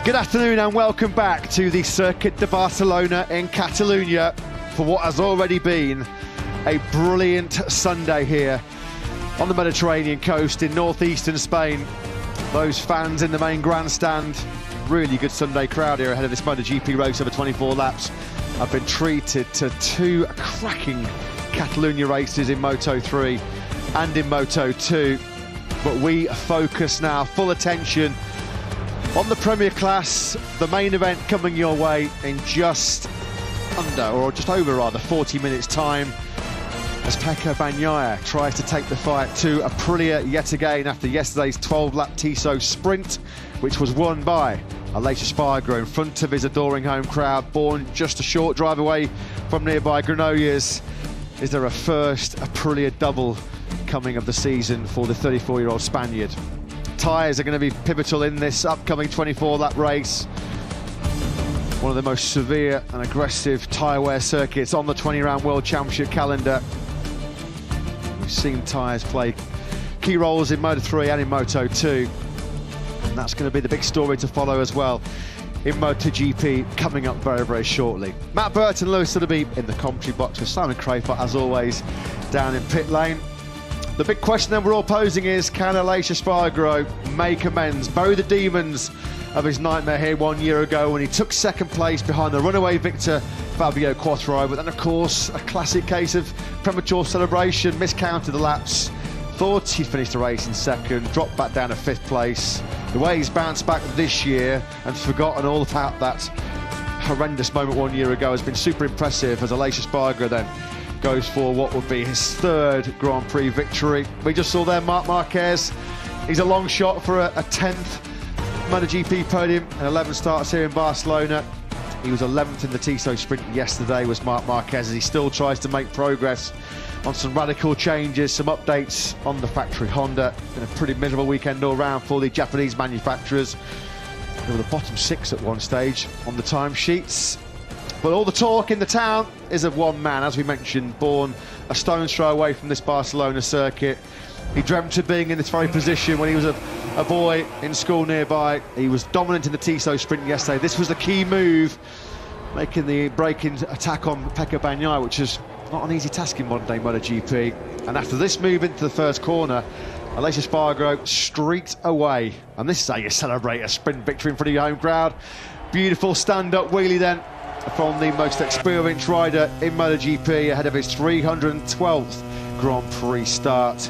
Good afternoon and welcome back to the Circuit de Barcelona in Catalonia for what has already been a brilliant Sunday here on the Mediterranean coast in northeastern Spain. Those fans in the main grandstand, really good Sunday crowd here ahead of this MotoGP race over 24 laps. I've been treated to two cracking Catalonia races in Moto3 and in Moto2, but we focus now, full attention on the Premier Class, the main event coming your way in just over 40 minutes time, as Pecco Bagnaia tries to take the fight to Aprilia yet again after yesterday's 12-lap Tissot sprint, which was won by Aleix Espargaro in front of his adoring home crowd, born just a short drive away from nearby Granollers. Is there a first Aprilia double coming of the season for the 34-year-old Spaniard? Tyres are going to be pivotal in this upcoming 24-lap race. One of the most severe and aggressive tyre wear circuits on the 20-round World Championship calendar. We've seen tyres play key roles in Moto3 and in Moto2. And that's going to be the big story to follow as well in MotoGP coming up very, very shortly. Matt Burton, Lewis Sotheby in the commentary box with Simon Crayford, as always, down in pit lane. The big question that we're all posing is, can Aleix Espargaro make amends, bury the demons of his nightmare here 1 year ago when he took second place behind the runaway victor Fabio Quartararo? But then, of course, a classic case of premature celebration, miscounted the laps, thought he'd finished the race in second, dropped back down to fifth place. The way he's bounced back this year and forgotten all about that horrendous moment 1 year ago has been super impressive, as Aleix Espargaro then goes for what would be his third Grand Prix victory. We just saw there Marc Marquez. He's a long shot for a 10th MotoGP podium and 11 starts here in Barcelona. He was 11th in the Tissot sprint yesterday, was Marc Marquez, as he still tries to make progress on some radical changes, some updates on the factory Honda. Been a pretty miserable weekend all round for the Japanese manufacturers. They were the bottom six at one stage on the timesheets. But all the talk in the town is of one man, as we mentioned, born a stone's throw away from this Barcelona circuit. He dreamt of being in this very position when he was a boy in school nearby. He was dominant in the Tissot sprint yesterday. This was the key move, making the break-in attack on Pecco Bagnaia, which is not an easy task in modern-day MotoGP. And after this move into the first corner, Aleix Espargaro streaked away. And this is how you celebrate a sprint victory in front of your home crowd. Beautiful stand-up wheelie then from the most experienced rider in MotoGP ahead of his 312th Grand Prix start.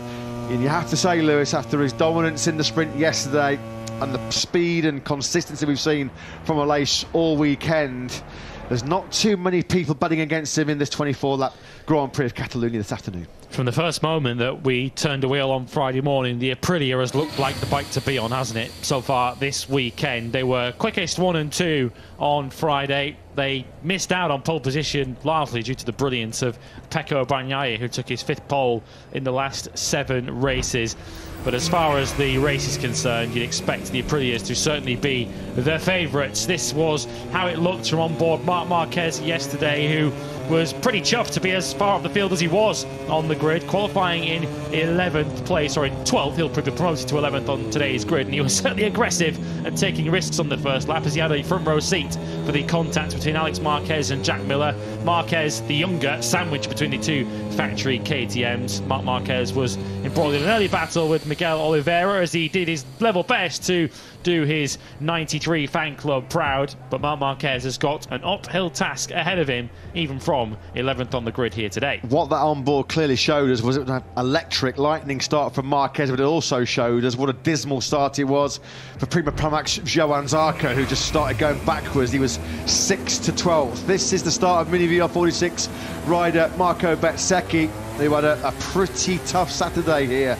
And you have to say, Lewis, after his dominance in the sprint yesterday and the speed and consistency we've seen from Aleix all weekend, there's not too many people betting against him in this 24-lap Grand Prix of Catalonia this afternoon. From the first moment that we turned the wheel on Friday morning, the Aprilia has looked like the bike to be on, hasn't it, so far this weekend? They were quickest 1 and 2 on Friday. They missed out on pole position largely due to the brilliance of Pecco Bagnaia, who took his 5th pole in the last 7 races. But as far as the race is concerned, you'd expect the Aprilias to certainly be the favourites. This was how it looked from on board Marc Marquez yesterday, who was pretty chuffed to be as far up the field as he was on the grid, qualifying in 11th place, or in 12th. He'll be promoted to 11th on today's grid, and he was certainly aggressive and taking risks on the first lap, as he had a front row seat for the contact between Alex Marquez and Jack Miller. Marquez, the younger, sandwiched between the two factory KTMs. Marc Marquez was embroiled in an early battle with Miguel Oliveira, as he did his level best to do his 93 fan club proud, but Marc Marquez has got an uphill task ahead of him, even from 11th on the grid here today. What that onboard clearly showed us was an electric lightning start from Marquez, but it also showed us what a dismal start it was for Prima Pramac Johann Zarco, who just started going backwards. He was 6th to 12th. This is the start of Mini VR46 rider Marco Bezzecchi, who had a pretty tough Saturday here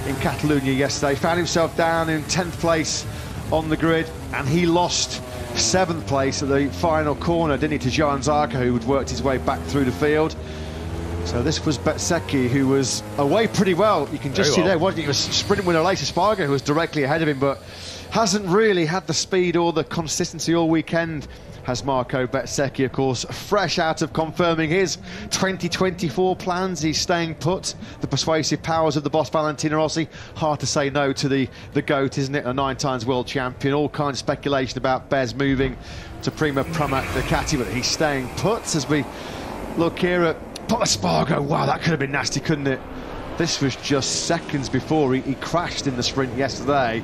in Catalonia yesterday. Found himself down in 10th place on the grid, and he lost 7th place at the final corner, didn't he, to Johann Zarco, who had worked his way back through the field. So this was Bezzecchi, who was away pretty well. You can just see there, wasn't he? He was sprinting with Aleix Espargaro, who was directly ahead of him, but hasn't really had the speed or the consistency all weekend has Marco Bezzecchi, of course, fresh out of confirming his 2024 plans. He's staying put. The persuasive powers of the boss Valentino Rossi. Hard to say no to the GOAT, isn't it? A 9 times world champion. All kinds of speculation about Bez moving to Prima Pramac Ducati, but he's staying put. As we look here at Espargaro, wow, that could have been nasty, couldn't it? This was just seconds before he crashed in the sprint yesterday.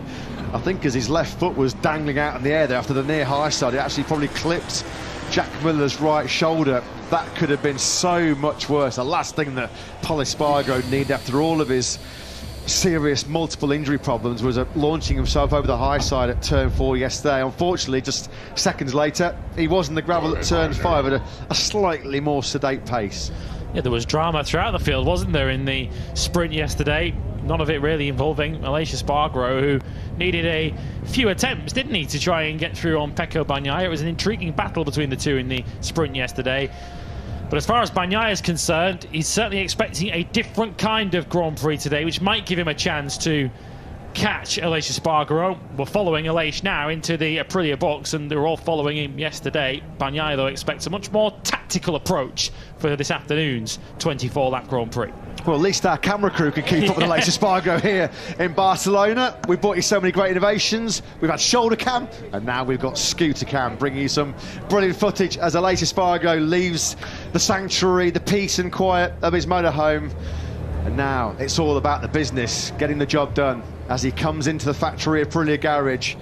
I think as his left foot was dangling out in the air there after the near high side, it actually probably clipped Jack Miller's right shoulder. That could have been so much worse. The last thing that Pol Espargaro needed after all of his serious multiple injury problems was launching himself over the high side at turn 4 yesterday. Unfortunately, just seconds later, he was in the gravel at turn 5 at a slightly more sedate pace. Yeah, there was drama throughout the field, wasn't there, in the sprint yesterday? None of it really involving Aleix Espargaro, who needed a few attempts, didn't he, to try and get through on Pecco Bagnaia. It was an intriguing battle between the two in the sprint yesterday. But as far as Bagnaia is concerned, he's certainly expecting a different kind of Grand Prix today, which might give him a chance to catch Aleix Espargaro. We're following Aleix now into the Aprilia box, and they were all following him yesterday. Bagnaia, though, expects a much more tactical approach for this afternoon's 24-lap Grand Prix. Well, at least our camera crew can keep up with Aleix Espargaro here in Barcelona. We've brought you so many great innovations. We've had shoulder cam, and now we've got scooter cam, bringing you some brilliant footage as Aleix Espargaro leaves the sanctuary, the peace and quiet of his motorhome. And now it's all about the business, getting the job done, as he comes into the factory Aprilia garage,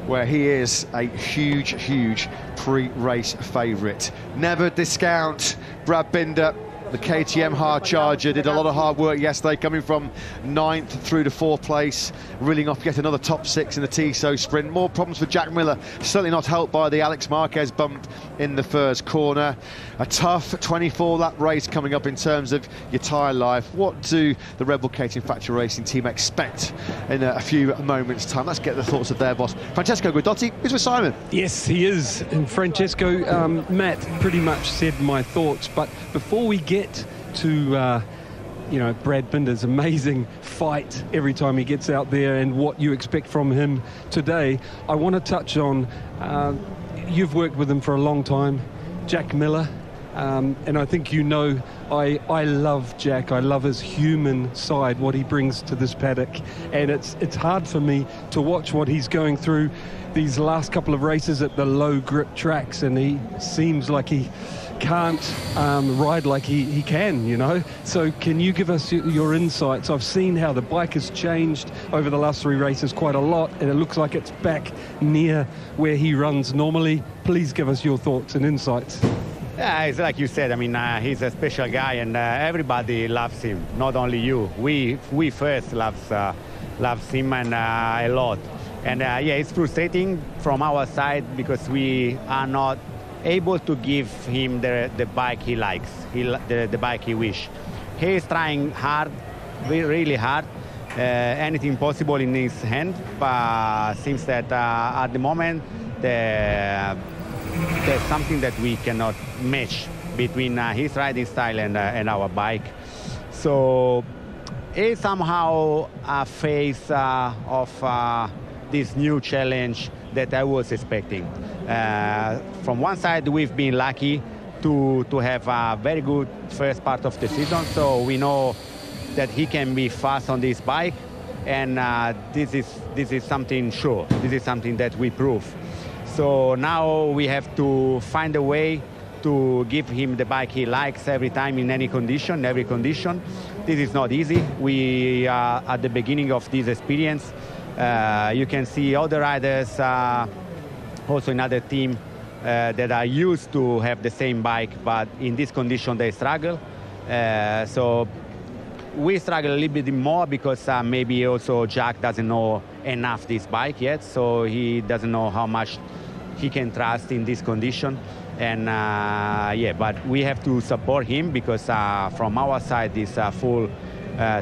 where he is a huge, huge pre-race favourite. Never discount Brad Binder. The KTM hard charger did a lot of hard work yesterday, coming from 9th through to 4th place, reeling off yet another top 6 in the Tissot sprint. More problems for Jack Miller, certainly not helped by the Alex Marquez bump in the first corner. A tough 24-lap race coming up in terms of your tyre life. What do the Red Bull KTM Factory Racing team expect in a few moments' time? Let's get the thoughts of their boss, Francesco Guidotti, who's with Simon. Yes, he is. And Francesco, Matt pretty much said my thoughts, but before we get to you know, Brad Binder's amazing fight every time he gets out there and what you expect from him today, I want to touch on, you've worked with him for a long time, Jack Miller, and I think you know I love Jack. I love his human side, what he brings to this paddock, and it's hard for me to watch what he's going through these last couple of races at the low grip tracks, and he seems like he can't ride like he can, you know. So can you give us your insights? I've seen how the bike has changed over the last 3 races quite a lot, and it looks like it's back near where he runs normally. Please give us your thoughts and insights. Yeah, it's like you said, I mean, he's a special guy, and everybody loves him, not only you. We first loves him, and a lot. And yeah, it's frustrating from our side because we are not able to give him the bike he likes, the bike he wish. He is trying hard, really hard, anything possible in his hand, but seems that at the moment there's something that we cannot match between his riding style and our bike. So it's somehow a phase of this new challenge that I was expecting. From one side, we've been lucky to have a very good first part of the season, so we know that he can be fast on this bike, and this is something sure. This is something that we prove. So now we have to find a way to give him the bike he likes every time, in any condition, every condition. This is not easy. We are at the beginning of this experience. You can see other riders, also in other teams, that are used to have the same bike, but in this condition they struggle. So we struggle a little bit more because maybe also Jack doesn't know enough this bike yet, so he doesn't know how much he can trust in this condition. And yeah, but we have to support him because from our side is full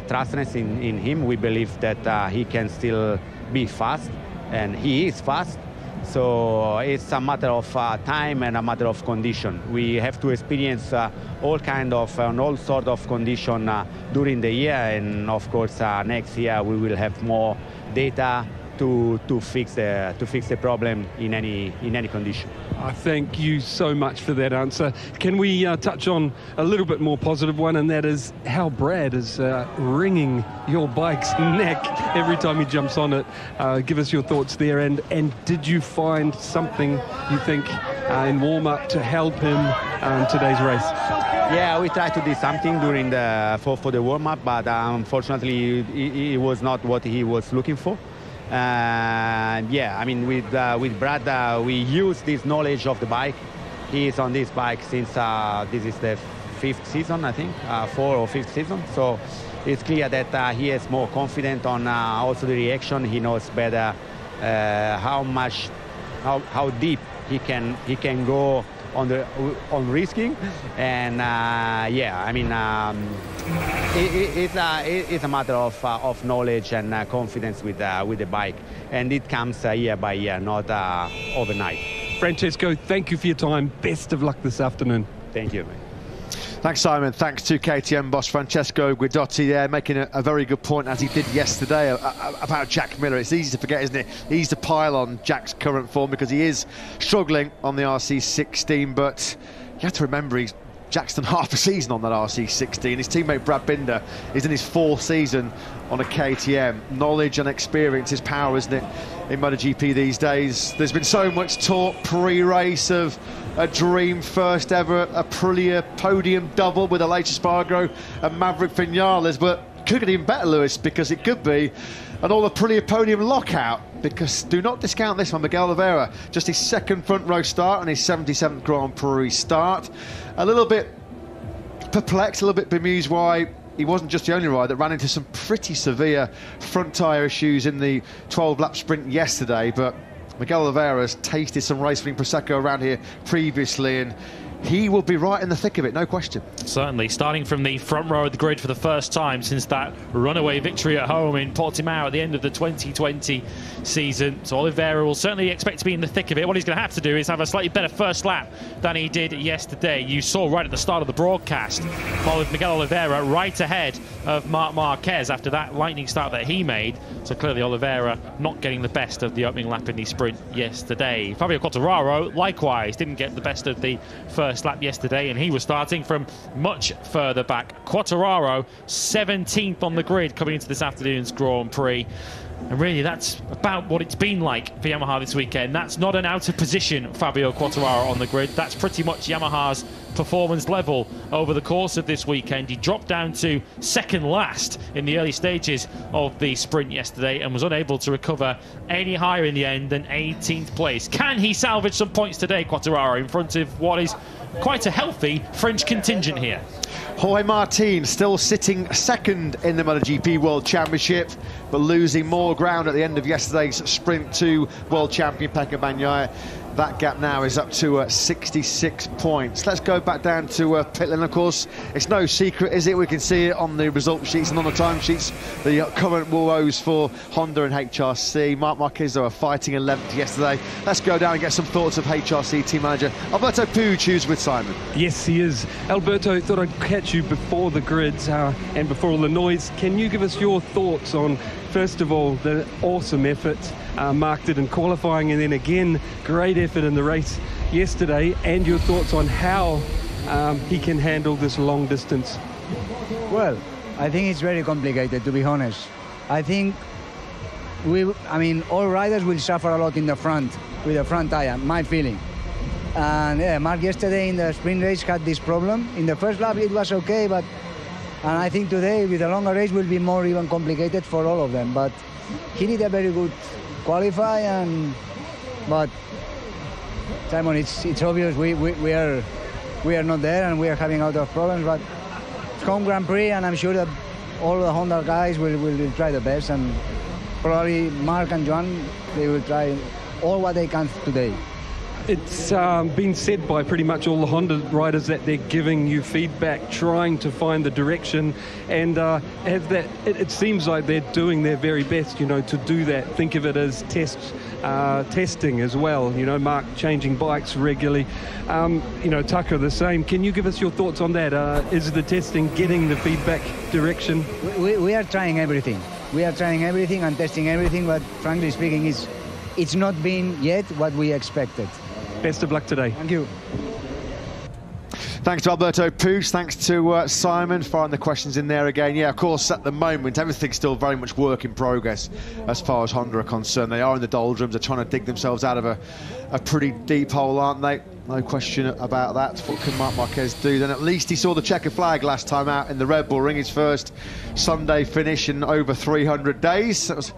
trustness in him. We believe that he can still be fast, and he is fast. So it's a matter of time and a matter of condition. We have to experience all kind of and all sort of condition during the year, and of course next year we will have more data to fix the problem in any condition. Thank you so much for that answer. Can we touch on a little bit more positive one, and that is how Brad is wringing your bike's neck every time he jumps on it. Give us your thoughts there, and did you find something you think in warm-up to help him in today's race? Yeah, we tried to do something during for the warm-up, but unfortunately it was not what he was looking for. Yeah, I mean, with Brad, we use this knowledge of the bike. He is on this bike since this is the 5th season, I think, 4th or 5th season. So it's clear that he is more confident on also the reaction. He knows better how deep he can go on risking, and yeah, I mean, it's a matter of knowledge and confidence with the bike, and it comes year by year, not overnight. Francesco, thank you for your time. Best of luck this afternoon. Thank you, mate. Thanks, Simon. Thanks to KTM boss Francesco Guidotti there, making a very good point, as he did yesterday, about Jack Miller. It's easy to forget, isn't it? Easy to pile on Jack's current form because he is struggling on the RC16, but you have to remember Jack's done half a season on that RC16. His teammate Brad Binder is in his 4th season on a KTM. Knowledge and experience is power, isn't it, in MotoGP these days? There's been so much talk pre-race of a dream first ever Aprilia podium double with Aleix Espargaro and Maverick Vinales, but could get even better, Lewis, because it could be an all Aprilia podium lockout, because do not discount this one. Miguel Oliveira, just his 2nd front row start and his 77th Grand Prix start. A little bit perplexed, a little bit bemused why he wasn't just the only rider that ran into some pretty severe front tyre issues in the 12-lap sprint yesterday, but Miguel Oliveira has tasted some race-winning Prosecco around here previously, and he will be right in the thick of it, no question. Certainly, starting from the front row of the grid for the first time since that runaway victory at home in Portimao at the end of the 2020 season. So Oliveira will certainly expect to be in the thick of it. What he's going to have to do is have a slightly better first lap than he did yesterday. You saw right at the start of the broadcast, Miguel Oliveira right ahead of Marc Marquez after that lightning start that he made. So clearly Oliveira not getting the best of the opening lap in the sprint yesterday. Fabio Quartararo likewise didn't get the best of the first lap yesterday, and he was starting from much further back. Quartararo 17th on the grid coming into this afternoon's Grand Prix. And really, that's about what it's been like for Yamaha this weekend. That's not an out of position Fabio Quartararo on the grid. That's pretty much Yamaha's performance level over the course of this weekend. He dropped down to 2nd last in the early stages of the sprint yesterday and was unable to recover any higher in the end than 18th place. Can he salvage some points today, Quartararo, in front of what is quite a healthy French contingent here? Jorge Martin still sitting 2nd in the MotoGP World Championship, but losing more ground at the end of yesterday's sprint to world champion Pecco Bagnaia. That gap now is up to 66 points. Let's go back down to Pitland, of course. It's no secret, is it? We can see it on the result sheets and on the time sheets. The current woes for Honda and HRC. Marc Marquez are fighting 11th yesterday. Let's go down and get some thoughts of HRC team manager Alberto Puig, who's with Simon. Yes, he is. Alberto, thought I'd catch you before the grids and before all the noise. Can you give us your thoughts on, first of all, the awesome effort Marc did in qualifying, and then again, great effort in the race yesterday, and your thoughts on how he can handle this long distance? Well, I think it's very complicated, to be honest. I think all riders will suffer a lot in the front with the front tire, my feeling. And yeah, Marc yesterday in the sprint race had this problem. In the first lap it was okay, and I think today with a longer race will be more even complicated for all of them. But he did a very good qualify, but Simon, it's obvious we are not there and we are having a lot of problems. But it's home Grand Prix, and I'm sure that all the Honda guys will try the best, and probably Marc and Joan, they will try all what they can today. It's been said by pretty much all the Honda riders that they're giving you feedback, trying to find the direction, and it seems like they're doing their very best, to do that. Think of it as testing as well. Marc changing bikes regularly. Tucker the same. Can you give us your thoughts on that? Is the testing getting the feedback direction? We are trying everything. We are trying everything and testing everything, but frankly speaking, it's not been yet what we expected. Best of luck today. Thank you. Thanks to Alberto Puig, thanks to Simon firing the questions in there again. Yeah, of course, at the moment, everything's still very much work in progress as far as Honda are concerned. They are in the doldrums, they're trying to dig themselves out of a pretty deep hole, aren't they? No question about that. What can Marc Marquez do? Then at least he saw the checker flag last time out in the Red Bull Ring, his first Sunday finish in over 300 days. That was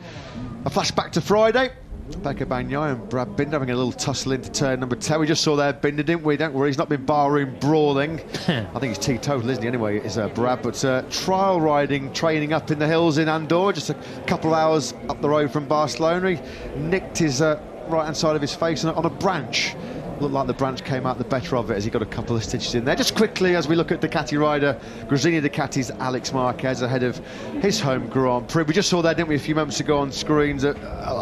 a flashback to Friday. Pecco Bagnaia and Brad Binder having a little tussle into turn number 10. We just saw there Binder, didn't we? Don't worry, he's not been barroom brawling. I think he's teetotal, isn't he? Anyway, is Brad. But trial riding, training up in the hills in Andorra, just a couple of hours up the road from Barcelona. He nicked his right-hand side of his face on a branch. Looked like the branch came out the better of it as he got a couple of stitches in there. Just quickly, as we look at Ducati rider, Gresini Ducati's Alex Marquez ahead of his home Grand Prix. We just saw there, didn't we, a few moments ago on screens, a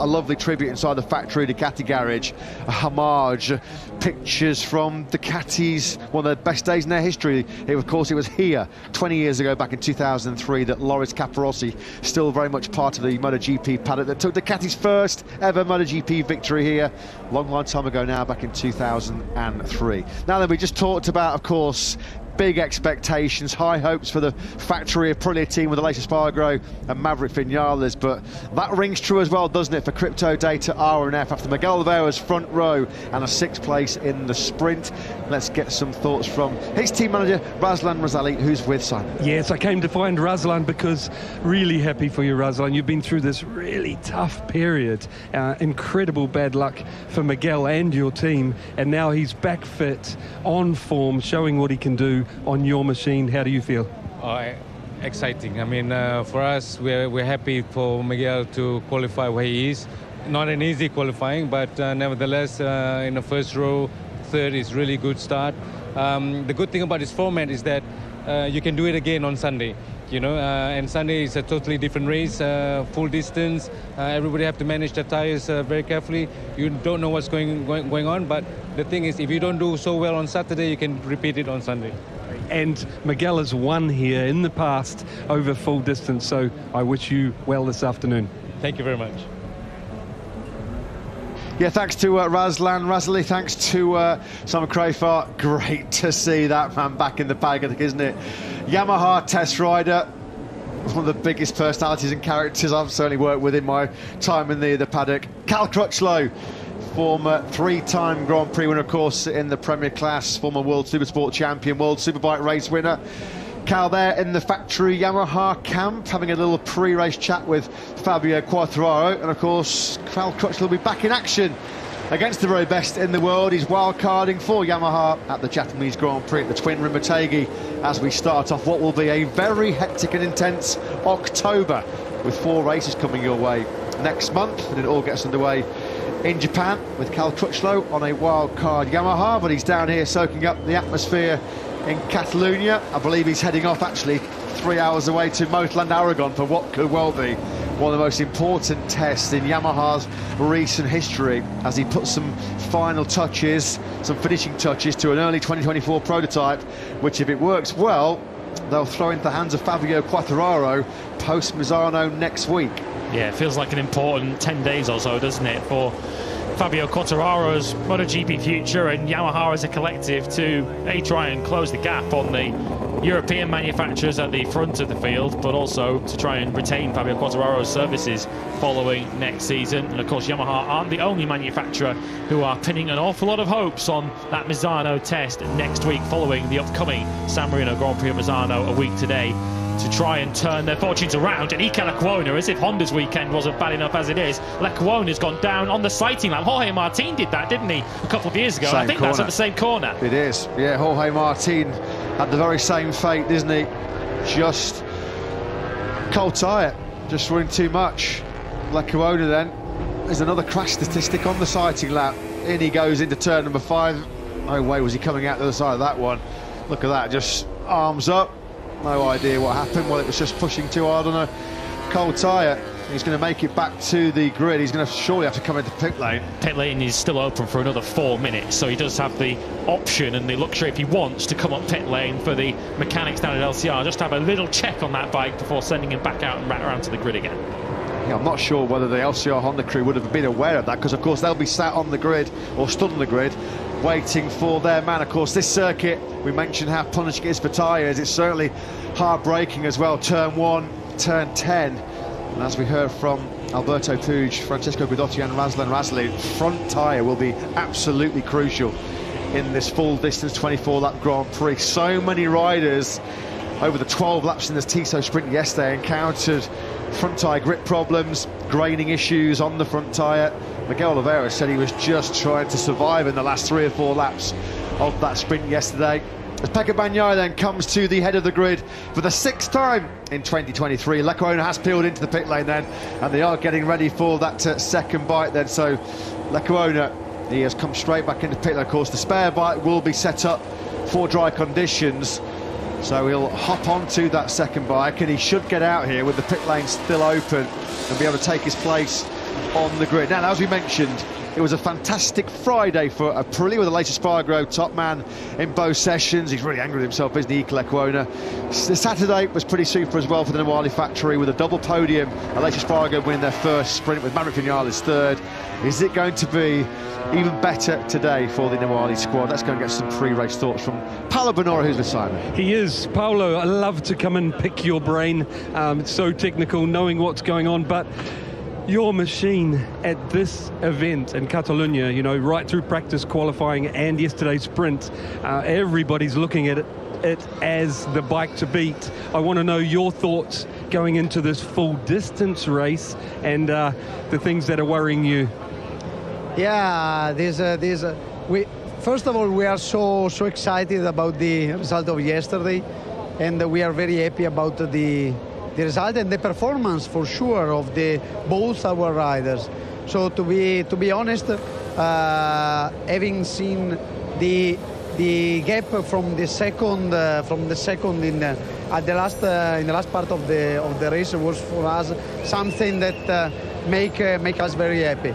lovely tribute inside the factory Ducati garage, a homage, pictures from Ducati's one of the best days in their history. Of course, it was here 20 years ago, back in 2003, that Loris Capirossi, still very much part of the MotoGP paddock, that took Ducati's first ever MotoGP victory here, long time ago now, back in 2003. Now then, we just talked about, of course, big expectations, high hopes for the factory Aprilia team with Aleix Espargaro and Maverick Vinales, but that rings true as well, doesn't it, for Crypto Data R&F after Miguel Oliveira's front row and a 6th place in the sprint. Let's get some thoughts from his team manager Razlan Razali, who's with Simon. Yes, I came to find Razlan because really happy for you, Razlan. You've been through this really tough period, incredible bad luck for Miguel and your team, and now he's back fit, on form, showing what he can do on your machine. How do you feel? Exciting. I mean, for us, we're happy for Miguel to qualify where he is. Not an easy qualifying, but nevertheless, in the first row, third is really good start. The good thing about this format is that you can do it again on Sunday. You know, and Sunday is a totally different race, full distance. Everybody have to manage their tires very carefully. You don't know what's going on, but the thing is, if you don't do so well on Saturday, you can repeat it on Sunday. And Miguel has won here in the past over full distance, so I wish you well this afternoon. Thank you very much. Yeah, thanks to Razlan Razali, thanks to Simon Crafart. Great to see that man back in the paddock, isn't it? Yamaha test rider, one of the biggest personalities and characters I've certainly worked with in my time in the paddock. Cal Crutchlow, former 3-time Grand Prix winner, of course, in the Premier Class, former World Supersport champion, World Superbike race winner. Cal there in the factory Yamaha camp, having a little pre-race chat with Fabio Quartararo, and of course Cal Crutchlow will be back in action against the very best in the world. He's wildcarding for Yamaha at the Japanese Grand Prix at the Twin Rim Motegi as we start off what will be a very hectic and intense October, with 4 races coming your way next month, and it all gets underway in Japan with Cal Crutchlow on a wildcard Yamaha, but he's down here soaking up the atmosphere in Catalonia. I believe he's heading off actually 3 hours away to Motorland Aragon for what could well be one of the most important tests in Yamaha's recent history, as he puts some final touches, some finishing touches to an early 2024 prototype, which if it works well, they'll throw into the hands of Fabio Quartararo post Misano next week. Yeah, it feels like an important 10 days or so, doesn't it, for Fabio Quartararo's MotoGP future and Yamaha as a collective to try and close the gap on the European manufacturers at the front of the field, but also to try and retain Fabio Quartararo's services following next season. And of course, Yamaha aren't the only manufacturer who are pinning an awful lot of hopes on that Misano test next week, following the upcoming San Marino Grand Prix of Misano a week today, to try and turn their fortunes around. And Iker Lecuona, as if Honda's weekend wasn't bad enough as it is, Lecuona's gone down on the sighting line. Jorge Martin did that, didn't he, a couple of years ago? I think that's at the same corner. It is, yeah. Jorge Martin had the very same fate, didn't he? Just cold tyre, just running too much. Lecuona then, there's another crash statistic on the sighting lap. In he goes into turn number 5. No way was he coming out the other side of that one. Look at that, just arms up. No idea what happened. Well, it was just pushing too hard on a cold tyre. He's going to make it back to the grid. He's going to surely have to come into pit lane. Pit lane is still open for another 4 minutes, so he does have the option and the luxury, if he wants, to come up pit lane for the mechanics down at LCR, just to have a little check on that bike before sending him back out and back around to the grid again. I'm not sure whether the LCR Honda crew would have been aware of that, because of course they'll be sat on the grid, or stood on the grid, waiting for their man. Of course, this circuit, we mentioned how punishing it is for tyres. It's certainly hard braking as well. Turn 1, turn 10, and as we heard from Alberto Puig, Francesco Guidotti and Razlan Razali, front tyre will be absolutely crucial in this full distance 24-lap Grand Prix. So many riders over the 12 laps in this Tissot sprint yesterday encountered front tyre grip problems, graining issues on the front tyre. Miguel Oliveira said he was just trying to survive in the last 3 or 4 laps of that sprint yesterday. As Pecco Bagnaia then comes to the head of the grid for the 6th time in 2023. Lecuona has peeled into the pit lane then, and they are getting ready for that second bike then. So Lecuona, he has come straight back into pit lane. Of course, the spare bike will be set up for dry conditions, so he'll hop onto that second bike, and he should get out here with the pit lane still open and be able to take his place on the grid. Now, as we mentioned, it was a fantastic Friday for Aprilia with Aleix Espargaro, top man in both sessions. He's really angry with himself, isn't he, Lecuona? The Saturday was pretty super as well for the Nawali factory with a double podium. Aleix Espargaro winning their first sprint with Maverick Vinales third. Is it going to be even better today for the Nawali squad? Let's go and get some pre-race thoughts from Paolo Bonora, who's with Simon. He is. Paolo, I love to come and pick your brain. It's so technical, knowing what's going on, but your machine at this event in Catalunya, you know, right through practice, qualifying and yesterday's sprint, everybody's looking at it as the bike to beat. I want to know your thoughts going into this full distance race and the things that are worrying you. Yeah, first of all, we are so excited about the result of yesterday, and we are very happy about the result and the performance, for sure, of both our riders. So to be honest, having seen the gap from the second in the last part of the race was for us something that make us very happy.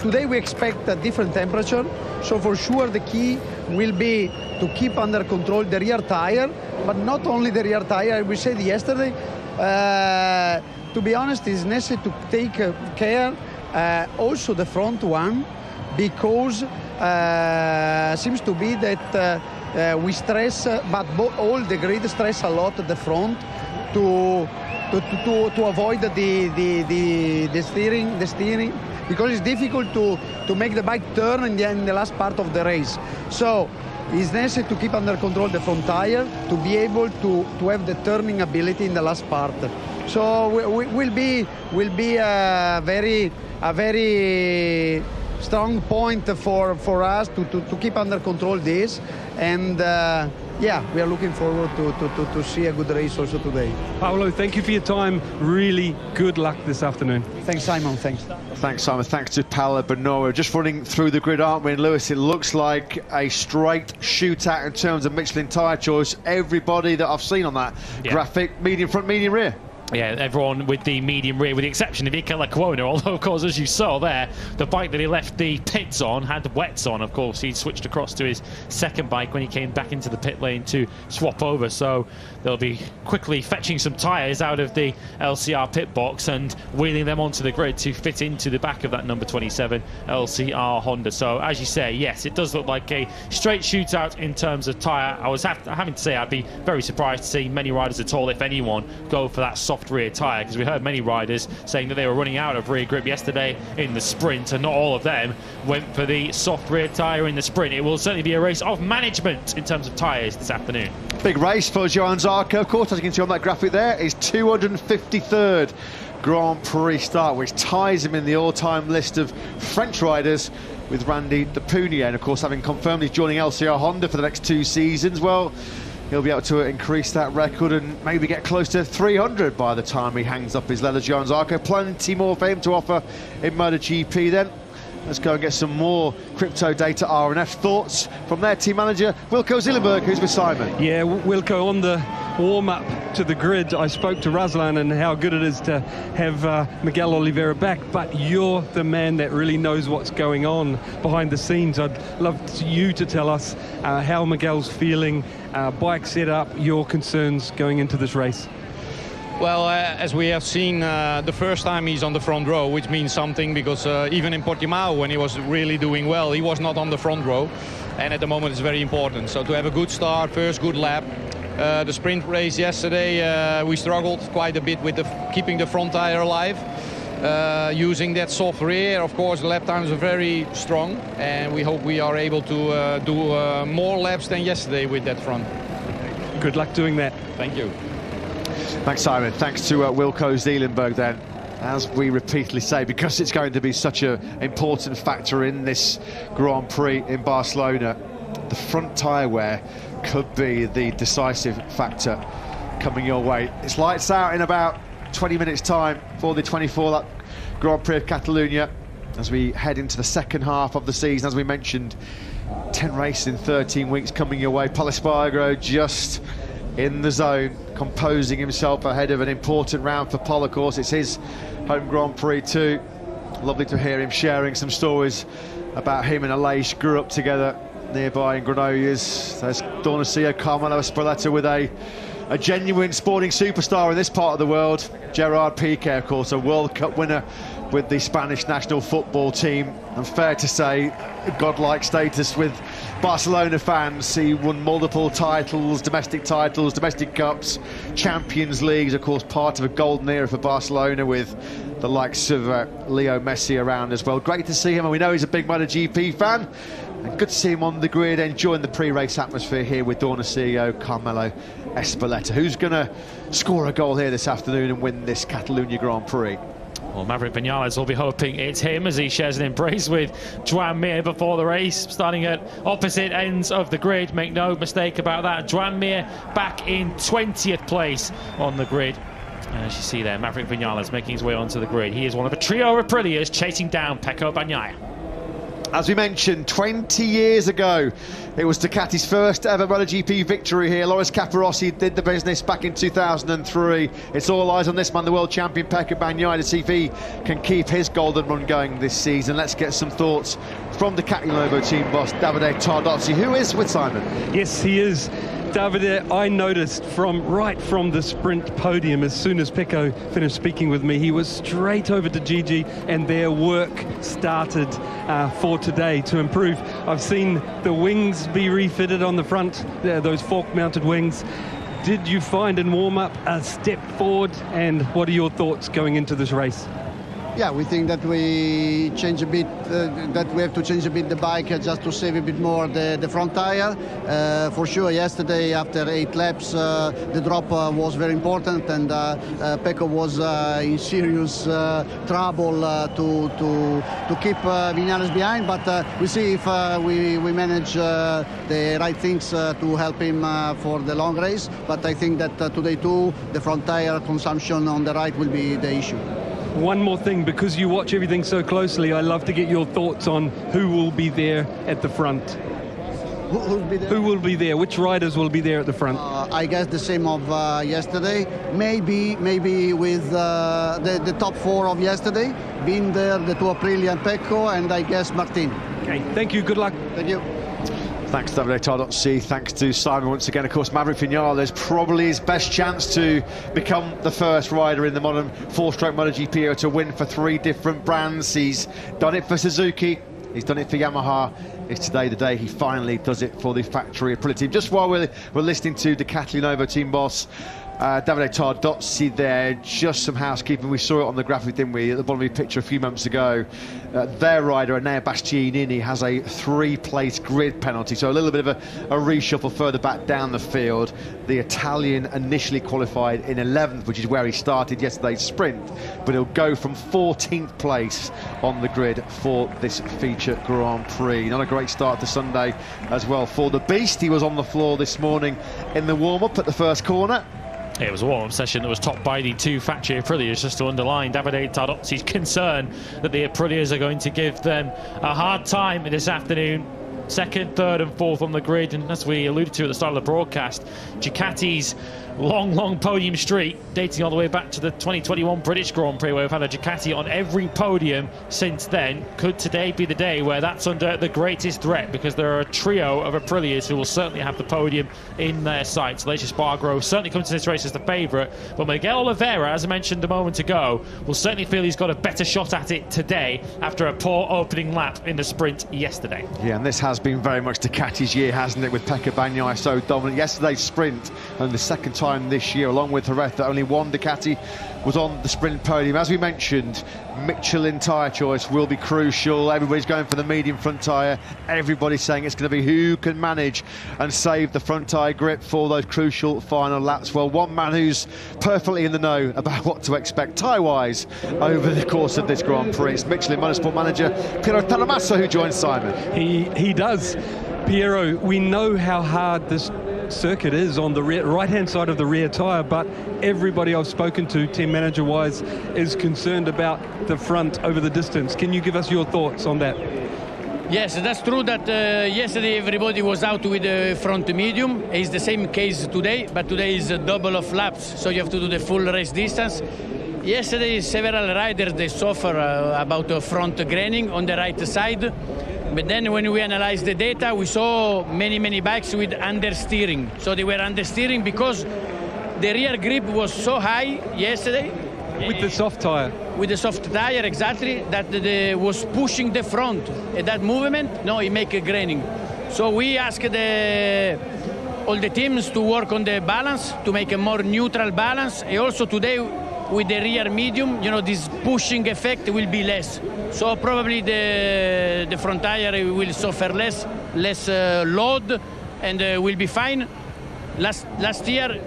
Today we expect a different temperature, so for sure the key will be to keep under control the rear tire, but not only the rear tire. We said yesterday, to be honest, it's necessary to take care also the front one, because seems to be that we stress, but all the grid stress a lot at the front to avoid the steering, because it's difficult to make the bike turn in the last part of the race. So it's necessary to keep under control the front tire to be able to have the turning ability in the last part. So will be a very strong point for us to keep under control this, and yeah, we are looking forward to see a good race also today. Paolo, thank you for your time. Really good luck this afternoon. Thanks, Simon. Thanks. Thanks, Simon. Thanks to Paolo Bonora. Just running through the grid, aren't we? And Lewis, it looks like a straight shootout in terms of Michelin tyre choice. Everybody that I've seen on that graphic, medium front, medium rear. Yeah, everyone with the medium rear, with the exception of Iker Lecuona, although, of course, as you saw there, the bike that he left the pits on had wets on. Of course, he switched across to his second bike when he came back into the pit lane to swap over. So they'll be quickly fetching some tyres out of the LCR pit box and wheeling them onto the grid to fit into the back of that number 27 LCR Honda. So, as you say, yes, it does look like a straight shootout in terms of tyre. I was having to say I'd be very surprised to see many riders at all, if anyone, go for that soft rear tyre, because we heard many riders saying that they were running out of rear grip yesterday in the sprint, and not all of them went for the soft rear tyre in the sprint. It will certainly be a race of management in terms of tyres this afternoon. Big race for Johan Zarco, of course, as you can see on that graphic there, is 253rd Grand Prix start, which ties him in the all-time list of French riders with Randy Depunier, and of course, having confirmed he's joining LCR Honda for the next 2 seasons, well, he'll be able to increase that record and maybe get close to 300 by the time he hangs up his leathers. Johan Zarco, plenty more for him to offer in MotoGP then. Let's go and get some more crypto data RNF thoughts from their team manager, Wilco Zillenberg, who's with Simon. Yeah, Wilco, on the warm-up to the grid, I spoke to Razlan and how good it is to have Miguel Oliveira back, but you're the man that really knows what's going on behind the scenes. I'd love you to tell us how Miguel's feeling, bike setup, your concerns going into this race. Well, as we have seen the first time he's on the front row, which means something, because even in Portimao, when he was really doing well, he was not on the front row. And at the moment it's very important. So to have a good start, first good lap. The sprint race yesterday, we struggled quite a bit with keeping the front tire alive. Using that soft rear, of course, the lap times are very strong. And we hope we are able to do more laps than yesterday with that front. Good luck doing that. Thank you. Thanks, Simon. Thanks to Wilco Zeelenberg then. As we repeatedly say, because it's going to be such an important factor in this Grand Prix in Barcelona, the front tyre wear could be the decisive factor coming your way. It's lights out in about 20 minutes time for the 24-lap Grand Prix of Catalonia as we head into the second half of the season. As we mentioned, 10 races in 13 weeks coming your way. Pol Espargaro just in the zone, composing himself ahead of an important round for Pol. Of course, it's his home Grand Prix too. Lovely to hear him sharing some stories about him and Aleix grew up together nearby in Granollers. There's Dornacio, Carmelo Espeleta with a genuine sporting superstar in this part of the world. Gerard Piqué, of course, a World Cup winner with the Spanish national football team, and fair to say, godlike status with Barcelona fans. He won multiple titles, domestic cups, Champions Leagues, of course, part of a golden era for Barcelona with the likes of Leo Messi around as well. Great to see him, and we know he's a big MotoGP fan. And good to see him on the grid, enjoying the pre-race atmosphere here with Dornacio, Carmelo Espeleta. Who's going to score a goal here this afternoon and win this Catalunya Grand Prix? Well, Maverick Vinales will be hoping it's him as he shares an embrace with Joan Mir before the race, starting at opposite ends of the grid. Make no mistake about that. Joan Mir back in 20th place on the grid. And as you see there, Maverick Vinales making his way onto the grid. He is one of a trio of Aprilias chasing down Pecco Bagnaia. As we mentioned, 20 years ago, it was Ducati's first ever MotoGP victory here. Loris Capirossi did the business back in 2003. It's all eyes on this man, the world champion Pecco Bagnaia, to see if he can keep his golden run going this season. Let's get some thoughts from Ducati Lobo team boss, Davide Tardozzi, who is with Simon. Yes, he is. Davide, I noticed right from the sprint podium, as soon as Pecco finished speaking with me, he was straight over to Gigi, and their work started for today to improve. I've seen the wings be refitted on the front, those fork-mounted wings. Did you find in warm-up a step forward, and what are your thoughts going into this race? Yeah, we think that we change a bit, that we have to change a bit the bike just to save a bit more the front tire. For sure, yesterday after 8 laps, the drop was very important, and Pecco was in serious trouble to keep Vinales behind. But we see if we manage the right things to help him for the long race. But I think that today too, the front tire consumption on the right will be the issue. One more thing, because you watch everything so closely, I love to get your thoughts on who will be there at the front. Who will be there? Who will be there? Which riders will be there at the front? I guess the same of yesterday. Maybe with the top 4 of yesterday. Binder, the 2 Aprilia and Pecco, and I guess Martin. Okay, thank you. Good luck. Thank you. Thanks, Davide Tardozzi. Thanks to Simon once again. Of course, Maverick Vinales probably his best chance to become the first rider in the modern 4-stroke MotoGP era to win for 3 different brands. He's done it for Suzuki, he's done it for Yamaha. It's today the day he finally does it for the factory Aprilia team. Just while we're listening to Ducati Novo team boss Davide Tardozzi there, just some housekeeping. We saw it on the graphic, didn't we, at the bottom of the picture a few moments ago. Their rider, Enea Bastianini, has a 3-place grid penalty, so a little bit of a reshuffle further back down the field. The Italian initially qualified in 11th, which is where he started yesterday's sprint, but he'll go from 14th place on the grid for this feature Grand Prix. Not a great start to Sunday as well for the Beast. He was on the floor this morning in the warm-up at the first corner. It was a warm-up session that was topped by the 2 factory Aprilias, just to underline Davide Tardozzi's concern that the Aprilias are going to give them a hard time this afternoon. second, third and fourth on the grid, and as we alluded to at the start of the broadcast, Ducati's long podium streak dating all the way back to the 2021 British Grand Prix, where we've had a Ducati on every podium since then. Could today be the day where that's under the greatest threat, because there are a trio of Aprilias who will certainly have the podium in their sights. Aleix Espargaro certainly comes to this race as the favourite, but Miguel Oliveira, as I mentioned a moment ago, will certainly feel he's got a better shot at it today after a poor opening lap in the sprint yesterday. Yeah, and this has been very much Ducati's year, hasn't it, with Pecco Bagnaia so dominant. Yesterday's sprint, and the second time this year, along with Jerez, that only one Ducati was on the sprint podium. As we mentioned, Michelin tyre choice will be crucial. Everybody's going for the medium front tyre. Everybody's saying it's going to be who can manage and save the front tyre grip for those crucial final laps. Well, one man who's perfectly in the know about what to expect tyre-wise over the course of this Grand Prix, it's Michelin Motorsport manager Piero Taramasso, who joins Simon. He does. Piero, we know how hard this circuit is on the right-hand side of the rear tyre, but everybody I've spoken to, team manager-wise, is concerned about the front over the distance. Can you give us your thoughts on that? Yes, that's true that yesterday everybody was out with the front medium. It's the same case today, but today is a double of laps, so you have to do the full race distance. Yesterday, several riders, they suffer about the front graining on the right side. But then when we analyzed the data, we saw many bikes with understeering. So they were understeering because the rear grip was so high yesterday. With the soft tyre. With the soft tyre, exactly, that they was pushing the front. And that movement, no, it make a graining. So we asked all the teams to work on the balance, to make a more neutral balance. And also today, with the rear medium, you know, this pushing effect will be less. So probably the front tire will suffer less load, and will be fine. Last year,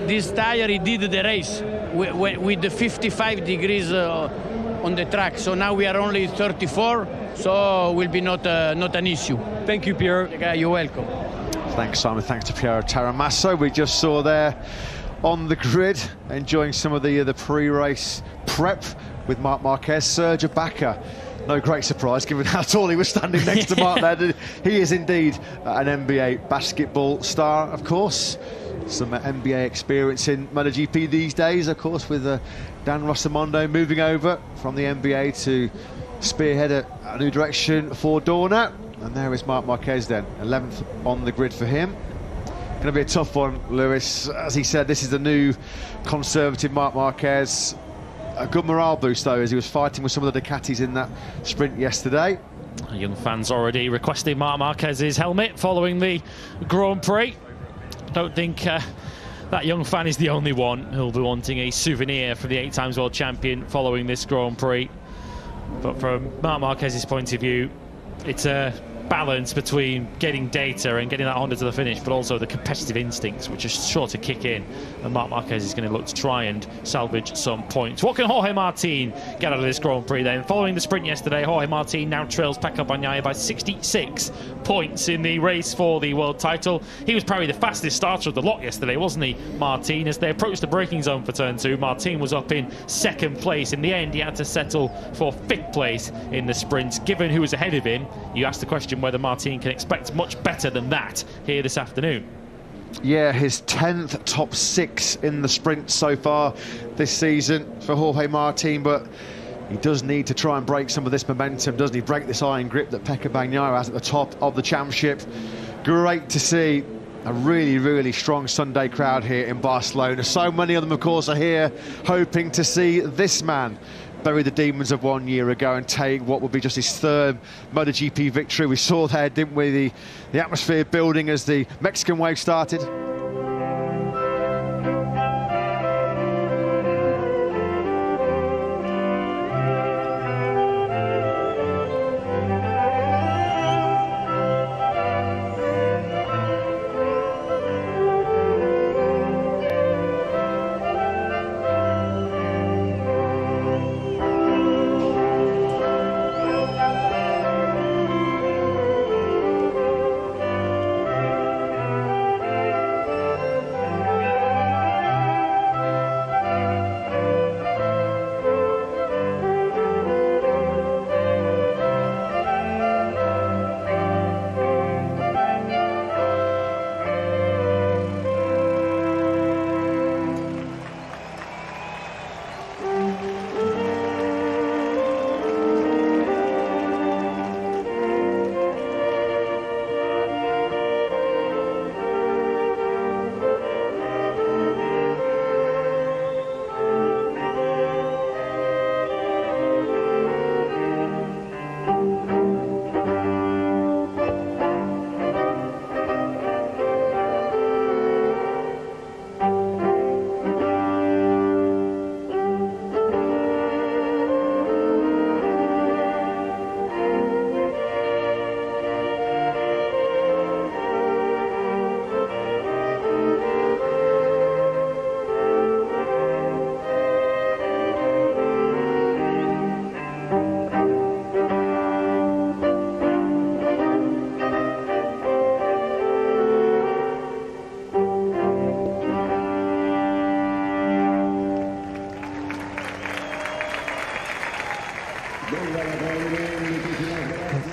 this tire it did the race with the 55 degrees on the track. So now we are only 34, so will be not an issue. Thank you, Piero. You're welcome. Thanks, Simon. Thanks to Piero Taramasso. We just saw there on the grid, enjoying some of the pre-race prep with Marc Marquez, Sergio Baca. No great surprise, given how tall he was standing next to Marc there. He is indeed an NBA basketball star, of course. Some NBA experience in MotoGP these days, of course, with Dan Rossamondo moving over from the NBA to spearhead a new direction for Dorna. And there is Marc Marquez then, 11th on the grid for him. Going to be a tough one, Lewis. As he said, this is the new conservative Marc Marquez. A good morale boost, though, as he was fighting with some of the Ducatis in that sprint yesterday. Young fans already requesting Marc Marquez's helmet following the Grand Prix. Don't think that young fan is the only one who'll be wanting a souvenir from the 8 times world champion following this Grand Prix. But from Marc Marquez's point of view, it's a balance between getting data and getting that Honda to the finish, but also the competitive instincts, which are sure to kick in, and Marc Marquez is going to look to try and salvage some points. What can Jorge Martin get out of this Grand Prix then? Following the sprint yesterday, Jorge Martin now trails Pecco Bagnaia by 66 points in the race for the world title. He was probably the fastest starter of the lot yesterday, wasn't he, Martin? As they approached the braking zone for turn 2, Martin was up in 2nd place. In the end, he had to settle for 5th place in the sprint. Given who was ahead of him, you asked the question whether Martin can expect much better than that here this afternoon. Yeah, his 10th top 6 in the sprint so far this season for Jorge Martin, but he does need to try and break some of this momentum, doesn't he? Break this iron grip that Pecco Bagnaia has at the top of the championship. Great to see a really strong Sunday crowd here in Barcelona. So many of them, of course, are here hoping to see this man bury the demons of 1 year ago and take what would be just his 3rd MotoGP victory. We saw there, didn't we, the atmosphere building as the Mexican wave started.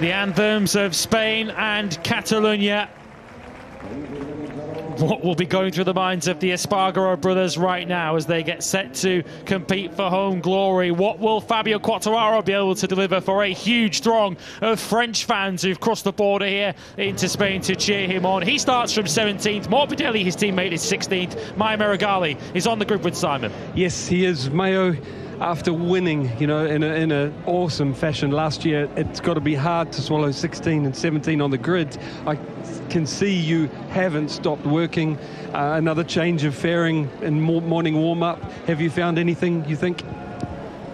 The anthems of Spain and Catalonia. What will be going through the minds of the Espargaro brothers right now as they get set to compete for home glory? What will Fabio Quartararo be able to deliver for a huge throng of French fans who've crossed the border here into Spain to cheer him on? He starts from 17th. Morbidelli, his teammate, is 16th. Maya Meregali is on the grid with Simon. Yes, he is. Mayo, after winning, you know, in an awesome fashion last year, it's got to be hard to swallow 16 and 17 on the grid. I can see you haven't stopped working. Another change of fairing in morning warm-up. Have you found anything, you think?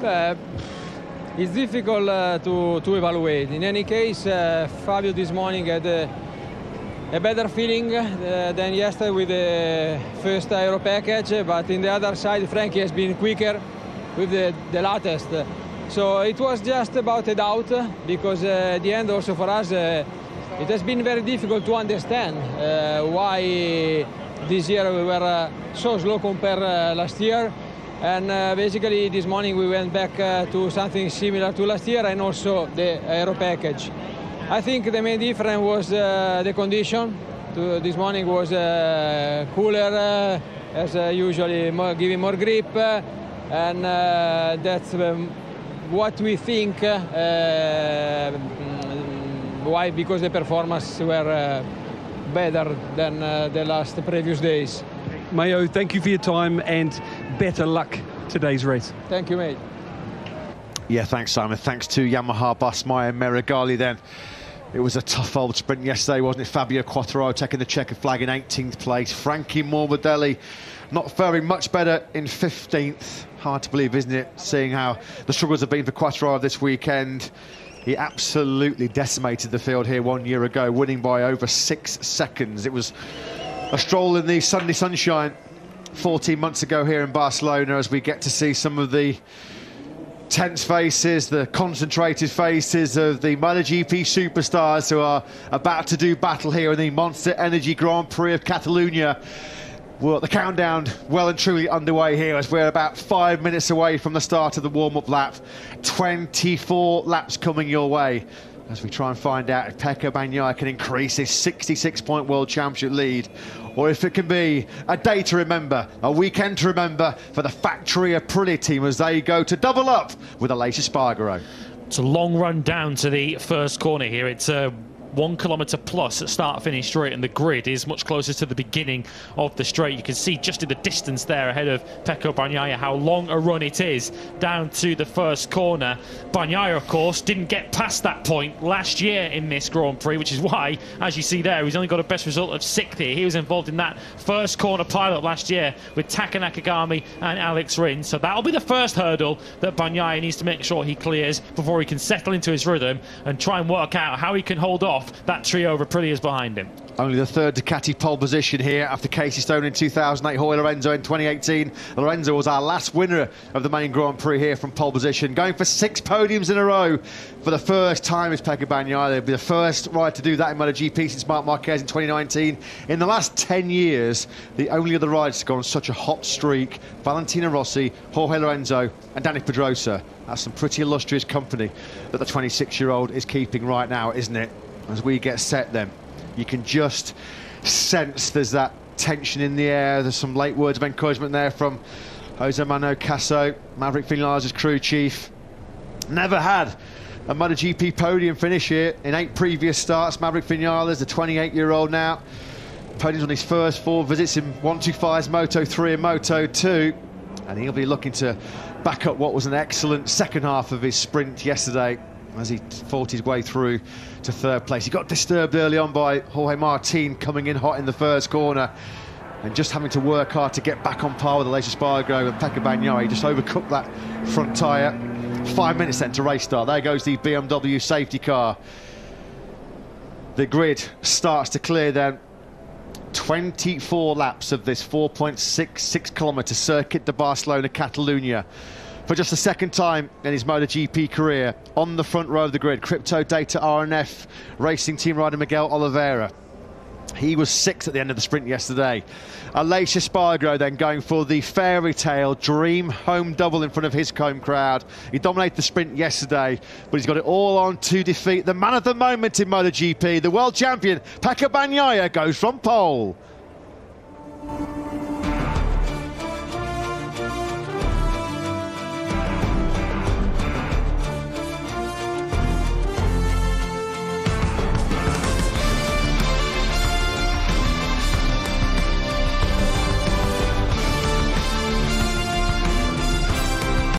It's difficult to evaluate. In any case, Fabio this morning had a better feeling than yesterday with the first aero package, but in the other side, Frankie has been quicker with the latest. So it was just about a doubt, because at the end also for us it has been very difficult to understand why this year we were so slow compared last year. And basically this morning we went back to something similar to last year, and also the aero package. I think the main difference was the condition. This morning was cooler, as usually giving more grip. And that's what we think. Why? Because the performance were better than the previous days. Mayo, thank you for your time and better luck today's race. Thank you, mate. Yeah, thanks, Simon. Thanks to Yamaha boss Maya Meregali then. It was a tough old sprint yesterday, wasn't it? Fabio Quartararo taking the checkered flag in 18th place. Frankie Morbidelli not faring much better in 15th. Hard to believe, isn't it, seeing how the struggles have been for Quartararo this weekend. He absolutely decimated the field here 1 year ago, winning by over 6 seconds. It was a stroll in the Sunday sunshine 14 months ago here in Barcelona, as we get to see some of the tense faces, the concentrated faces of the MotoGP superstars who are about to do battle here in the Monster Energy Grand Prix of Catalonia. Well, the countdown well and truly underway here as we're about 5 minutes away from the start of the warm-up lap. 24 laps coming your way as we try and find out if Pecco Bagnaia can increase his 66-point World Championship lead, or if it can be a day to remember, a weekend to remember for the Factory Aprilia team as they go to double up with Aleix Espargaro. It's a long run down to the first corner here. It's 1 kilometre plus at start-finish straight, and the grid is much closer to the beginning of the straight. You can see just in the distance there ahead of Pecco Bagnaia how long a run it is down to the first corner. Bagnaia, of course, didn't get past that point last year in this Grand Prix, which is why, as you see there, he's only got a best result of 6th here. He was involved in that first corner pilot last year with Taka Nakagami and Alex Rins. So that'll be the first hurdle that Bagnaia needs to make sure he clears before he can settle into his rhythm and try and work out how he can hold off that trio of Aprilias behind him. Only the third Ducati pole position here after Casey Stone in 2008, Jorge Lorenzo in 2018. Lorenzo was our last winner of the main Grand Prix here from pole position, going for 6 podiums in a row for the first time as Pecco Bagnaia. They'll be the first rider to do that in MotoGP since Marc Marquez in 2019. In the last 10 years, the only other riders to go on such a hot streak, Valentino Rossi, Jorge Lorenzo and Dani Pedrosa. That's some pretty illustrious company that the 26-year-old is keeping right now, isn't it? As we get set then, you can just sense there's that tension in the air. There's some late words of encouragement there from Jose Manuel Caso, Maverick Vinales' crew chief. Never had a MotoGP podium finish here in 8 previous starts. Maverick Vinales, the 28-year-old now, podiums on his first 4 visits in 125's Moto3 and Moto2, and he'll be looking to back up what was an excellent second half of his sprint yesterday as he fought his way through to 3rd place. He got disturbed early on by Jorge Martin coming in hot in the first corner and just having to work hard to get back on par with Aleix Espargaro and Pecco Bagnaia. He just overcooked that front tyre. 5 minutes then to race start. There goes the BMW safety car. The grid starts to clear then. 24 laps of this 4.66 kilometre Circuit de Barcelona, Catalonia. For just the second time in his MotoGP career, on the front row of the grid, Crypto Data RNF Racing Team rider Miguel Oliveira. He was 6th at the end of the sprint yesterday. Aleix Espargaro then going for the fairy tale dream home double in front of his home crowd. He dominated the sprint yesterday, but he's got it all on to defeat the man of the moment in MotoGP. The world champion, Pecco Bagnaia, goes from pole.